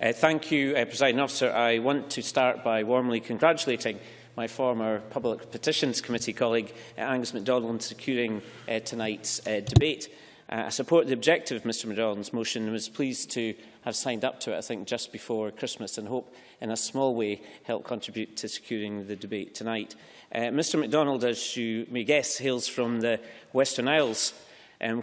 Thank you, Presiding Officer. I want to start by warmly congratulating my former Public Petitions Committee colleague Angus MacDonald in securing tonight's debate. I support the objective of Mr MacDonald's motion and was pleased to have signed up to it, I think, just before Christmas, and hope in a small way help contribute to securing the debate tonight. Mr MacDonald, as you may guess, hails from the Western Isles,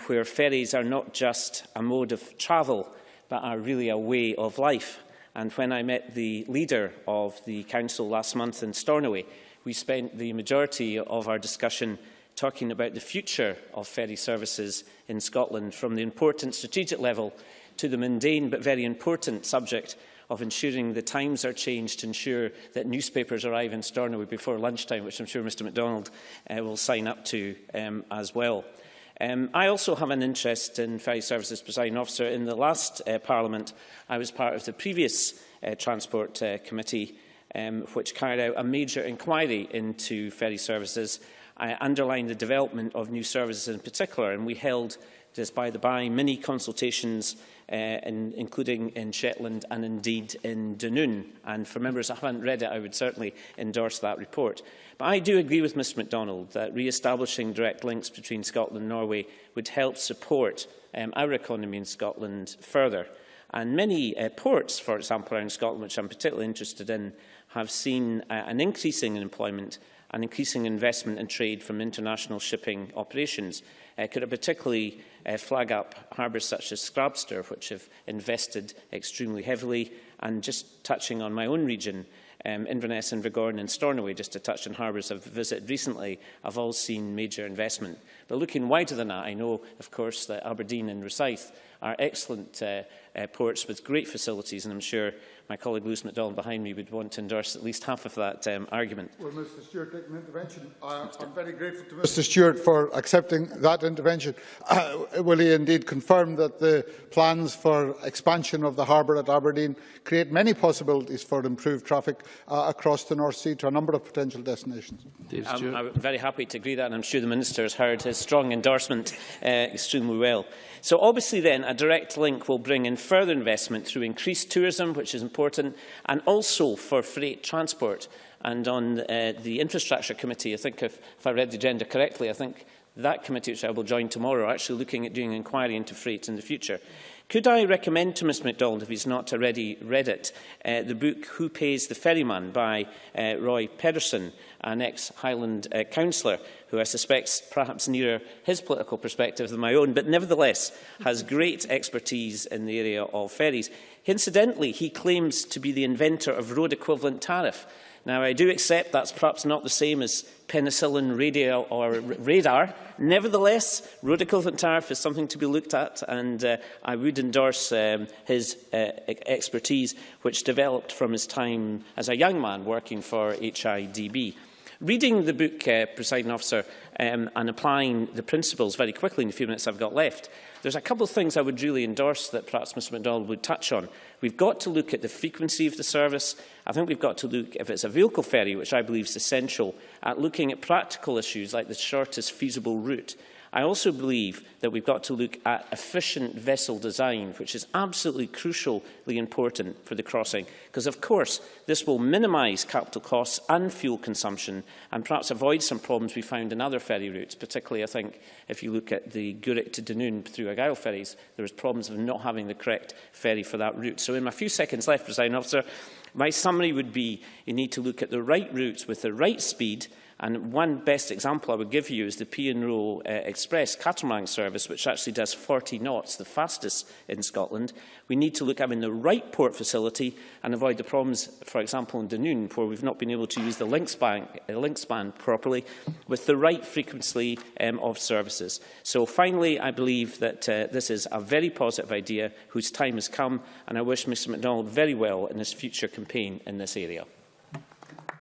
where ferries are not just a mode of travel, but are really a way of life. And when I met the leader of the council last month in Stornoway, we spent the majority of our discussion talking about the future of ferry services in Scotland, from the important strategic level to the mundane but very important subject of ensuring the times are changed to ensure that newspapers arrive in Stornoway before lunchtime, which I'm sure Mr MacDonald will sign up to as well. I also have an interest in ferry services, Presiding Officer. In the last Parliament, I was part of the previous Transport Committee, which carried out a major inquiry into ferry services. I underlined the development of new services in particular, and we held, just by the by, many consultations, including in Shetland and indeed in Dunoon. And for members who haven't read it, I would certainly endorse that report. But I do agree with Mr MacDonald that re-establishing direct links between Scotland and Norway would help support our economy in Scotland further. And many ports, for example, around Scotland, which I'm particularly interested in, have seen an increasing in employment and increasing investment in trade from international shipping operations. Could I particularly flag up harbours such as Scrabster, which have invested extremely heavily, and just touching on my own region, Inverness, Invergordon and Stornoway, just to touch on harbours I've visited recently, have all seen major investment. But looking wider than that, I know, of course, that Aberdeen and Rosyth are excellent ports with great facilities, and I'm sure my colleague Lewis MacDonald behind me would want to endorse at least half of that argument. Will Mr Stewart take an intervention? I'm very grateful to Mr Stewart for accepting that intervention. Will he indeed confirm that the plans for expansion of the harbour at Aberdeen create many possibilities for improved traffic across the North Sea to a number of potential destinations? I'm very happy to agree that, and I'm sure the Minister has heard his strong endorsement extremely well. So obviously then a direct link will bring in further investment through increased tourism, which is important, and also for freight transport. And on the Infrastructure Committee, I think if I read the agenda correctly, I think that committee, which I will join tomorrow, are actually looking at doing an inquiry into freight in the future. Could I recommend to Mr MacDonald, if he's not already read it, the book Who Pays the Ferryman by Roy Pedersen, an ex-Highland councillor, who I suspect is perhaps nearer his political perspective than my own, but nevertheless has great expertise in the area of ferries. Incidentally, he claims to be the inventor of road equivalent tariff. Now, I do accept that's perhaps not the same as penicillin, radio or radar. Nevertheless, road equivalent tariff is something to be looked at, and I would endorse his expertise, which developed from his time as a young man working for HIDB. Reading the book, Presiding Officer, and applying the principles very quickly in the few minutes I've got left, there's a couple of things I would really endorse that perhaps Mr MacDonald would touch on. We've got to look at the frequency of the service. I think we've got to look, if it's a vehicle ferry, which I believe is essential, at looking at practical issues like the shortest feasible route. I also believe that we've got to look at efficient vessel design, which is absolutely crucially important for the crossing, because, of course, this will minimise capital costs and fuel consumption and perhaps avoid some problems we found in other ferry routes, particularly, I think, if you look at the Gourock to Dunoon through Argyll ferries, there was problems of not having the correct ferry for that route. So in my few seconds left, Presiding Officer, my summary would be you need to look at the right routes with the right speed. And one best example I would give you is the P&O Express catamaran service, which actually does 40 knots, the fastest in Scotland. We need to look at the right port facility and avoid the problems, for example, in Dunoon, where we've not been able to use the link span properly, with the right frequency of services. So finally, I believe that this is a very positive idea whose time has come, and I wish Mr MacDonald very well in his future campaign in this area.